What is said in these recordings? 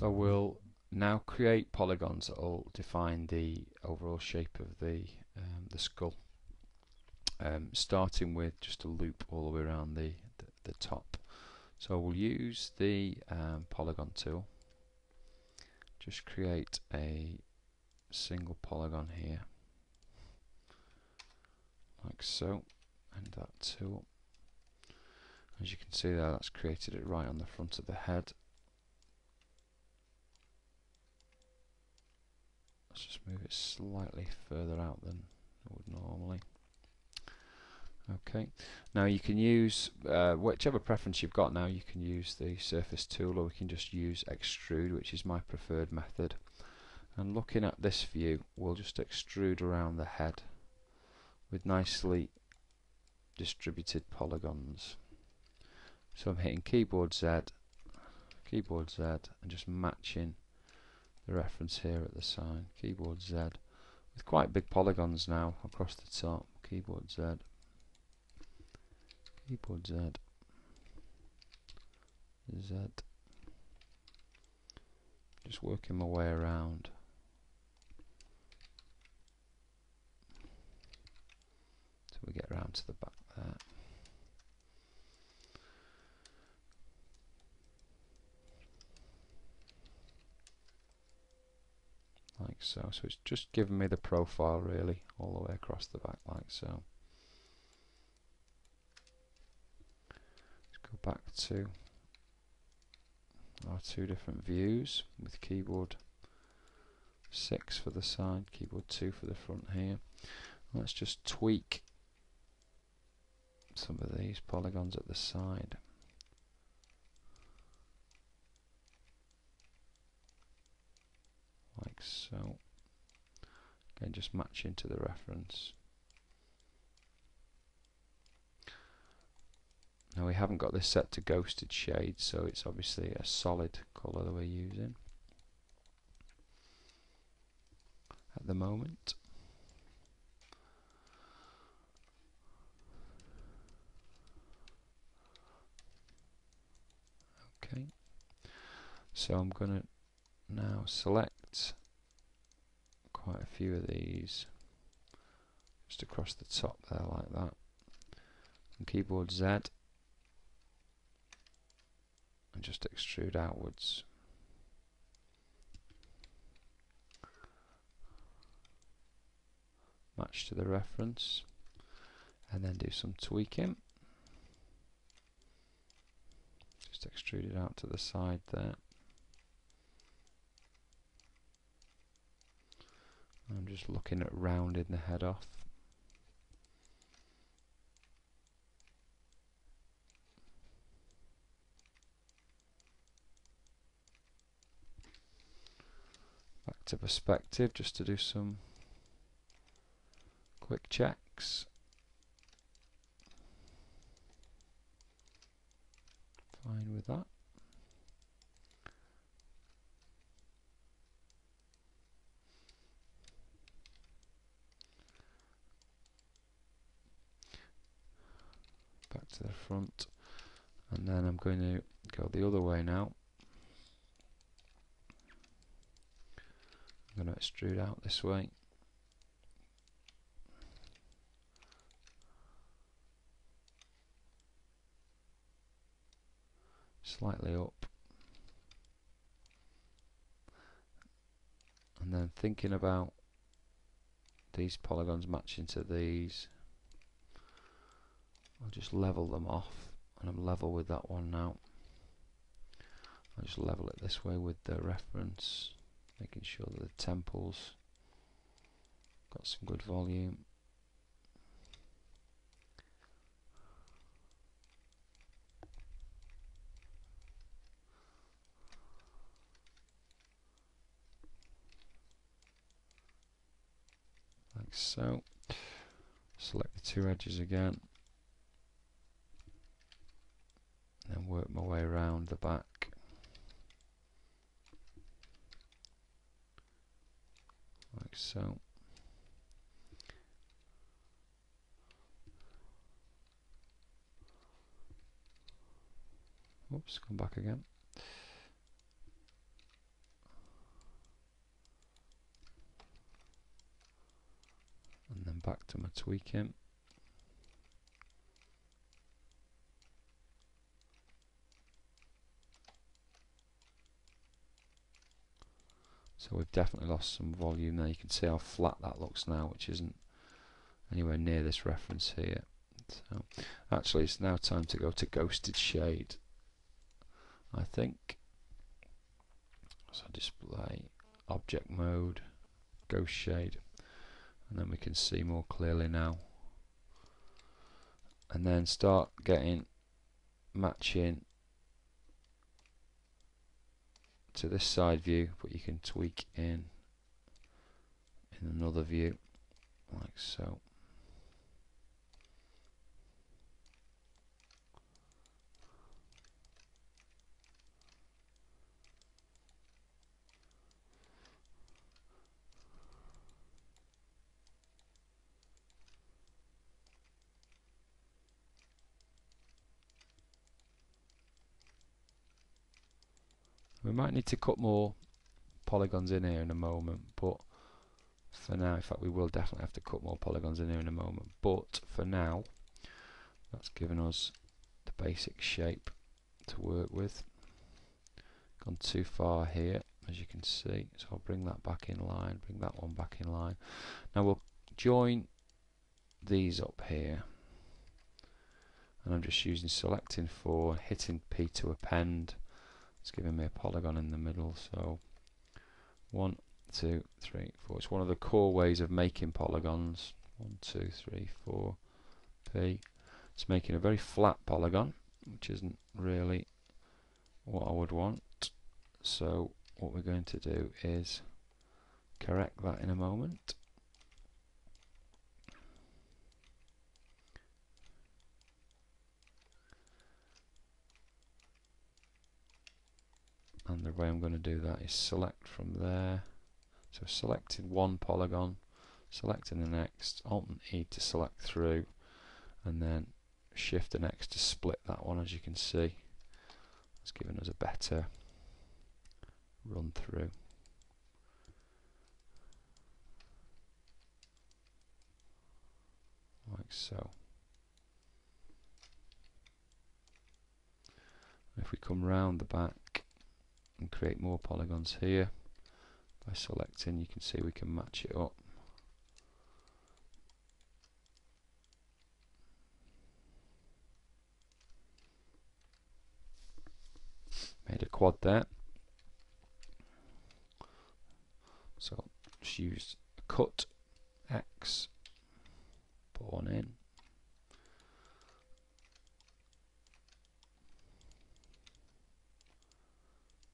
So we'll now create polygons that will define the overall shape of the skull, starting with just a loop all the way around the top. So we'll use the polygon tool, just create a single polygon here, like so, and that tool. As you can see there, that's created it right on the front of the head. Let's just move it slightly further out than I would normally. Okay, now you can use whichever preference you've got. Now you can use the surface tool, or we can just use extrude, which is my preferred method. And looking at this view, we'll just extrude around the head with nicely distributed polygons. So I'm hitting keyboard Z, and just matching the reference here at the side. Keyboard Z, with quite big polygons now across the top. Keyboard Z, keyboard Z, Z. Just working my way around. So we get around to the back there. Like so. So it's just giving me the profile really all the way across the back, like so. Let's go back to our two different views with keyboard 6 for the side, keyboard 2 for the front here. Let's just tweak some of these polygons at the side. Like so. Again, just matching to the reference. Now we haven't got this set to ghosted shade, so it's obviously a solid colour that we're using at the moment. Okay, so I'm going to now select quite a few of these just across the top there, like that, and keyboard Z, and just extrude outwards. Match to the reference, and then do some tweaking. Just extrude it out to the side there. I'm just looking at rounding the head off. Back to perspective just to do some quick checks. Fine with that. Back to the front, and then I'm going to go the other way now. I'm going to extrude out this way. Slightly up. And then thinking about these polygons matching to these, I'll just level them off, and I'm level with that one now. I'll just level it this way with the reference, making sure that the temples got some good volume. Like so. Select the two edges again, and work my way around the back. Like so. Oops, come back again. back to my tweaking. So we've definitely lost some volume there. You can see how flat that looks now, which isn't anywhere near this reference here. So actually it's now time to go to ghosted shade, I think. So display, object mode, ghost shade, and then we can see more clearly now. And then start getting matching to this side view, but you can tweak in another view like so. We might need to cut more polygons in here in a moment, but for now, in fact we will definitely have to cut more polygons in here in a moment, but for now that's given us the basic shape to work with. Gone too far here, as you can see, so I'll bring that back in line, bring that one back in line. Now we'll join these up here, and I'm just using selecting for, hitting P to append. It's giving me a polygon in the middle, so 1, 2, 3, 4. It's one of the core ways of making polygons. 1, 2, 3, 4, P. It's making a very flat polygon, which isn't really what I would want. So what we're going to do is correct that in a moment. And the way I'm going to do that is select from there. So selecting one polygon, selecting the next, Alt and E to select through, and then Shift and X to split that one. As you can see, it's giving us a better run through. Like so. If we come round the back and create more polygons here, by selecting, you can see we can match it up. Made a quad there. So just use cut X, put one in.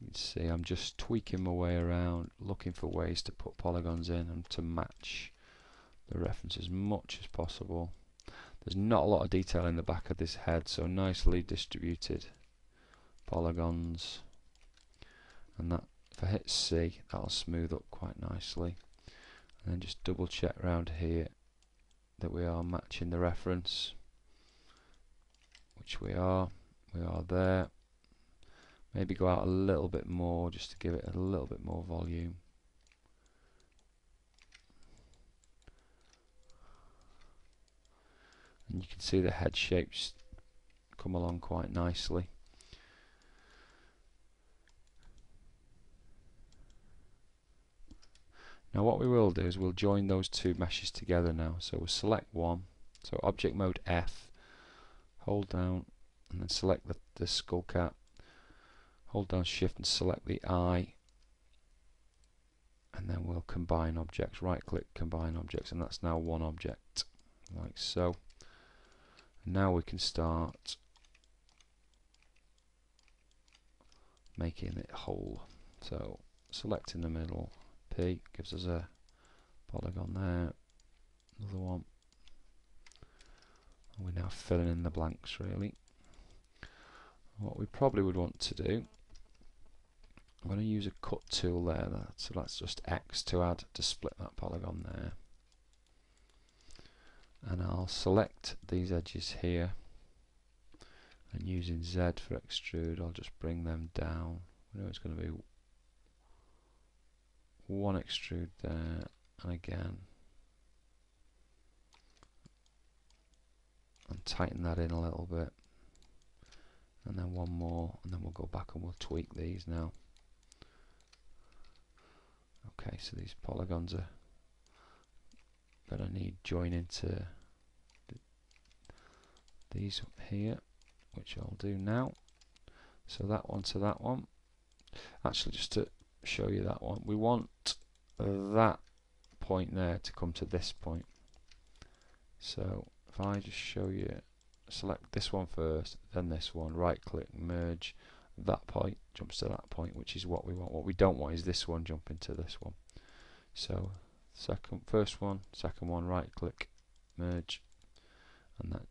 You can see I'm just tweaking my way around, looking for ways to put polygons in and to match the reference as much as possible. There's not a lot of detail in the back of this head, so nicely distributed polygons, and that if I hit C, that'll smooth up quite nicely. And then just double check around here that we are matching the reference, which we are there. Maybe go out a little bit more just to give it a little bit more volume. And you can see the head shapes come along quite nicely. Now what we will do is we'll join those two meshes together now. So we'll select one, so object mode F, hold down and then select the skull cap, hold down shift and select the eye, and then we'll combine objects, right click combine objects, and that's now one object like so. And now we can start making it whole. So select in the middle, P gives us a polygon there, another one, and we're now filling in the blanks really. What we probably would want to do, I'm going to use a cut tool there, so that's just X to split that polygon there, and I'll select these edges here, and using Z for extrude I'll just bring them down. We know it's going to be one extrude there, and again and tighten that in a little bit, and then one more, and then we'll go back and we'll tweak these now. Okay, so these polygons are gonna need joining to these here, which I'll do now. So that one to that one. Actually, just to show you that one, we want that point there to come to this point. So if I just show you, select this one first, then this one, right click, merge, that point jumps to that point, which is what we want. What we don't want is this one jumping to this one. So first one, second one, right click, merge, and that,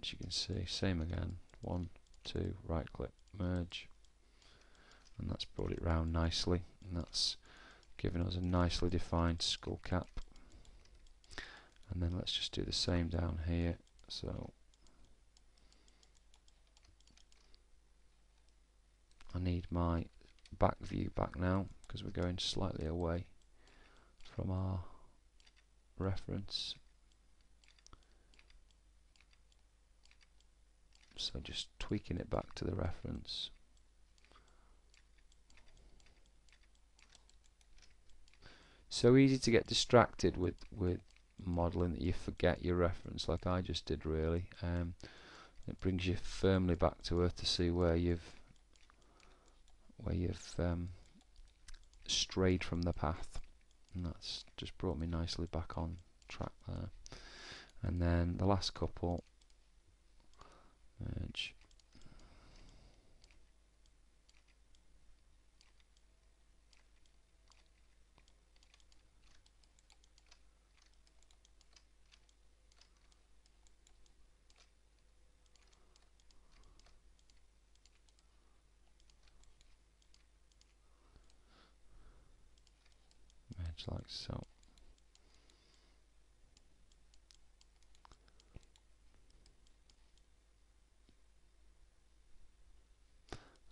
as you can see, same again, 1, 2, right click, merge, and that's brought it round nicely, and that's given us a nicely defined skull cap. And then let's just do the same down here. So I need my back view back now, because we're going slightly away from our reference. So just tweaking it back to the reference. So easy to get distracted with modeling that you forget your reference, like I just did really. It brings you firmly back to earth to see where you've strayed from the path, and that's just brought me nicely back on track there. And then the last couple, merge, merge like so.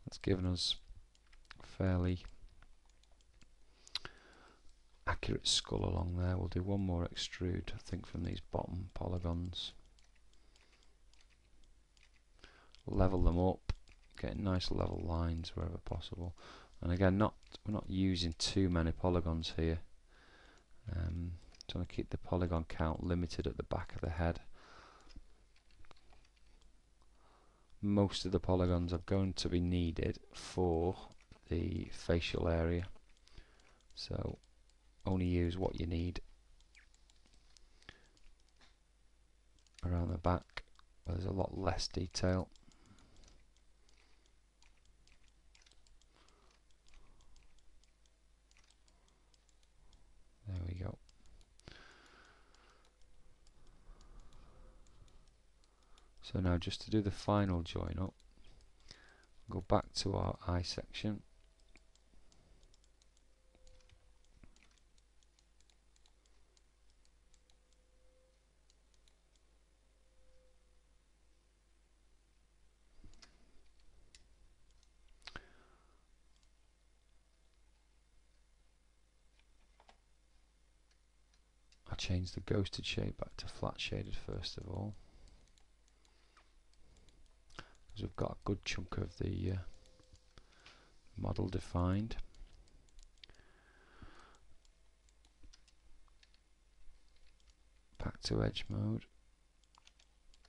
That's given us a fairly accurate skull along there. We'll do one more extrude, I think, from these bottom polygons. Level them up, getting nice level lines wherever possible. And again, we're not using too many polygons here. Trying to keep the polygon count limited at the back of the head. Most of the polygons are going to be needed for the facial area, so only use what you need around the back where there's a lot less detail. There we go. So now just to do the final join up, go back to our eye section, I change the ghosted shape back to flat shaded first of all, because we've got a good chunk of the model defined. Back to edge mode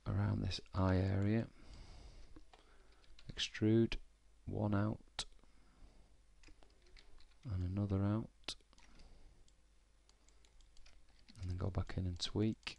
around this eye area, extrude one out and another out, and then go back in and tweak.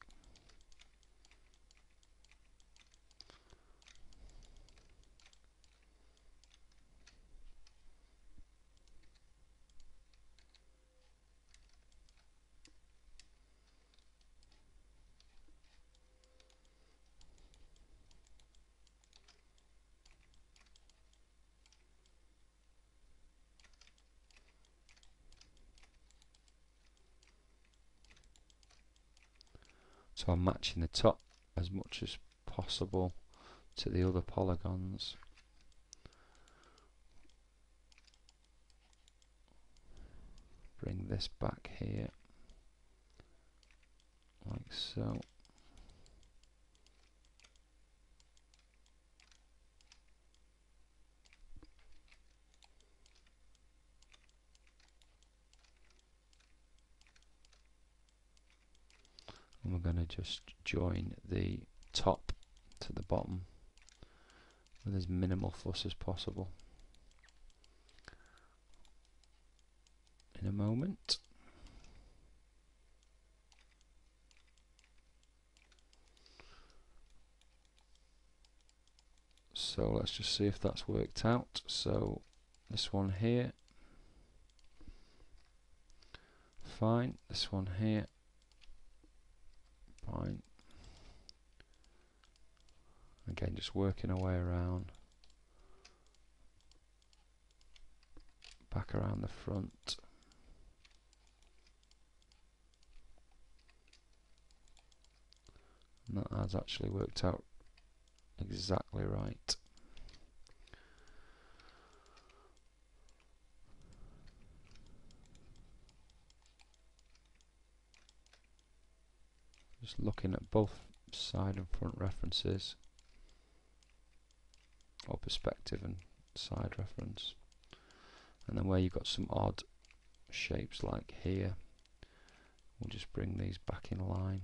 So I'm matching the top as much as possible to the other polygons. Bring this back here, like so. and we're going to just join the top to the bottom with as minimal fuss as possible. In a moment. So let's just see if that's worked out. So this one here, fine. This one here, fine. Again, just working our way around, back around the front. And that has actually worked out exactly right. Just looking at both side and front references, or perspective and side reference, and then where you've got some odd shapes like here, we'll just bring these back in line.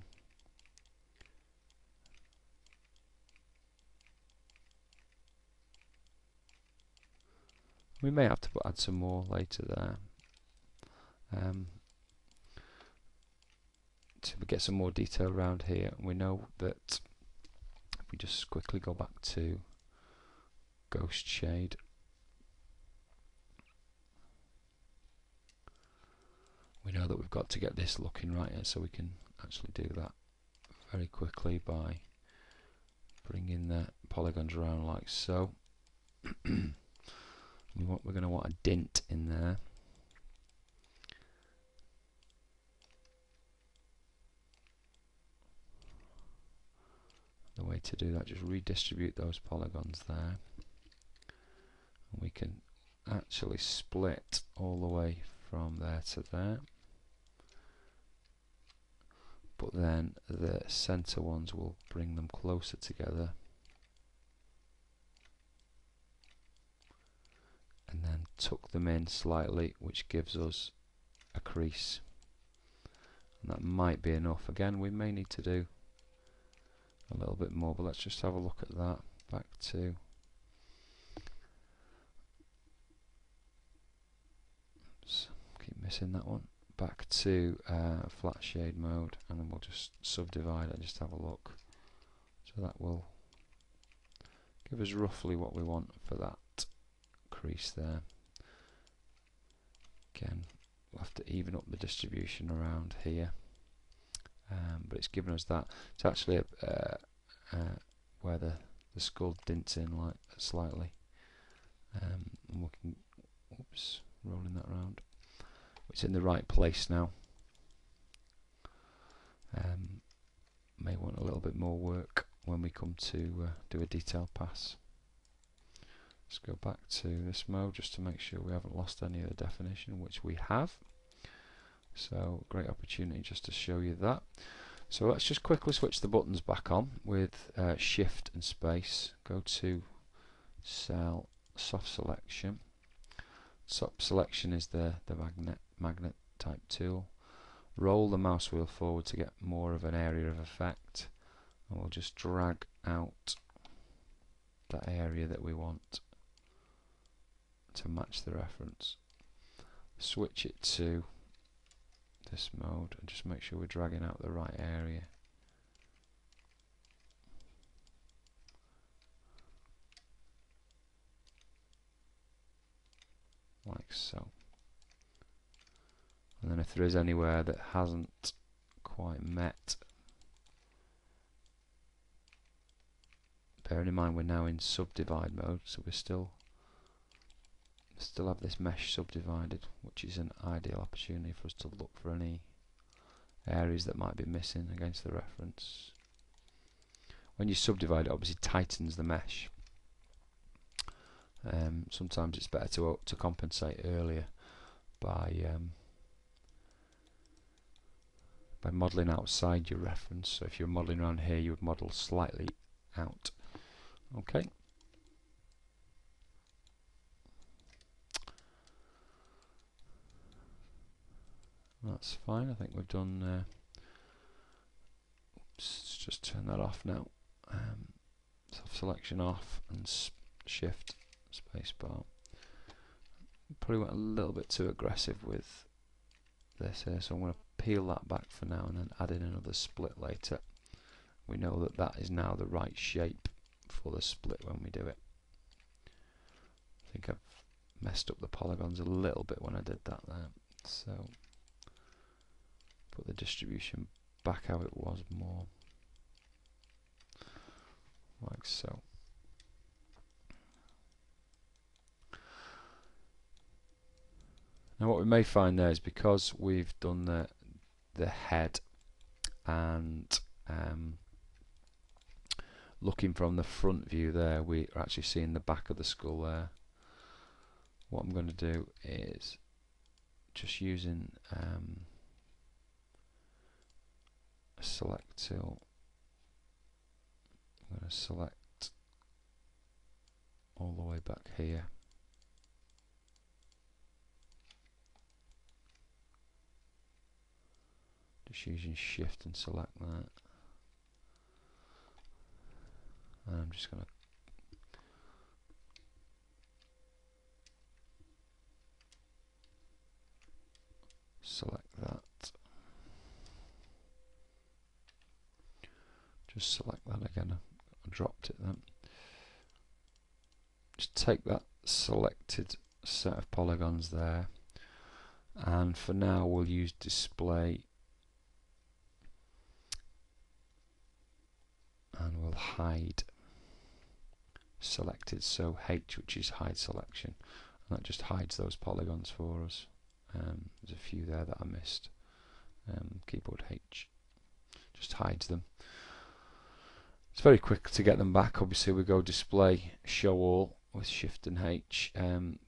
We may have to add some more later there to get some more detail around here. We know that if we just quickly go back to Ghost Shade, we know that we've got to get this looking right here, so we can actually do that very quickly by bringing the polygons around like so. We're going to want a dint in there. The way to do that, just redistribute those polygons there. And we can actually split all the way from there to there. But then the center ones will bring them closer together. And then tuck them in slightly, which gives us a crease. And that might be enough. Again, we may need to do a little bit more, but let's just have a look at that. Back to keep missing that one. Back to flat shade mode, and then we'll just subdivide it and just have a look. So that will give us roughly what we want for that crease there. Again, we'll have to even up the distribution around here, but it's given us that. It's actually where the skull dints in like slightly, and we can, oops, rolling that around. It's in the right place now. May want a little bit more work when we come to do a detail pass. Let's go back to this mode just to make sure we haven't lost any of the definition, which we have. So great opportunity just to show you that. So let's just quickly switch the buttons back on with Shift and Space. Go to Cell, Soft Selection. Soft Selection is the magnet type tool. Roll the mouse wheel forward to get more of an area of effect, and we'll just drag out that area that we want to match the reference. Switch it to this mode and just make sure we're dragging out the right area. Like so. And then if there is anywhere that hasn't quite met, bearing in mind we're now in subdivide mode, so we still have this mesh subdivided, which is an ideal opportunity for us to look for any areas that might be missing against the reference. When you subdivide, it obviously tightens the mesh. Sometimes it's better to compensate earlier by modelling outside your reference. So if you're modelling around here, you would model slightly out. Okay. That's fine. I think we've done just turn that off now. Soft selection off and shift spacebar. Probably went a little bit too aggressive with this here, so I'm going to peel that back for now and then add in another split later. We know that that is now the right shape for the split when we do it. I think I've messed up the polygons a little bit when I did that there, so put the distribution back how it was more, like so. Now what we may find there is, because we've done the head and looking from the front view there, we are actually seeing the back of the skull there. What I'm going to do is just using a select tool. I'm going to select all the way back here. Just using shift and select that. And I'm just going to select that. Just select that again. I dropped it then. Just take that selected set of polygons there, and for now we'll use display, and we'll hide selected, so H, which is hide selection, and that just hides those polygons for us. There's a few there that I missed. Keyboard H just hides them. It's very quick to get them back. Obviously we go display show all with shift and H,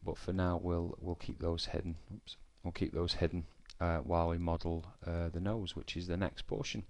but for now we'll keep those hidden. Oops. We'll keep those hidden while we model the nose, which is the next portion.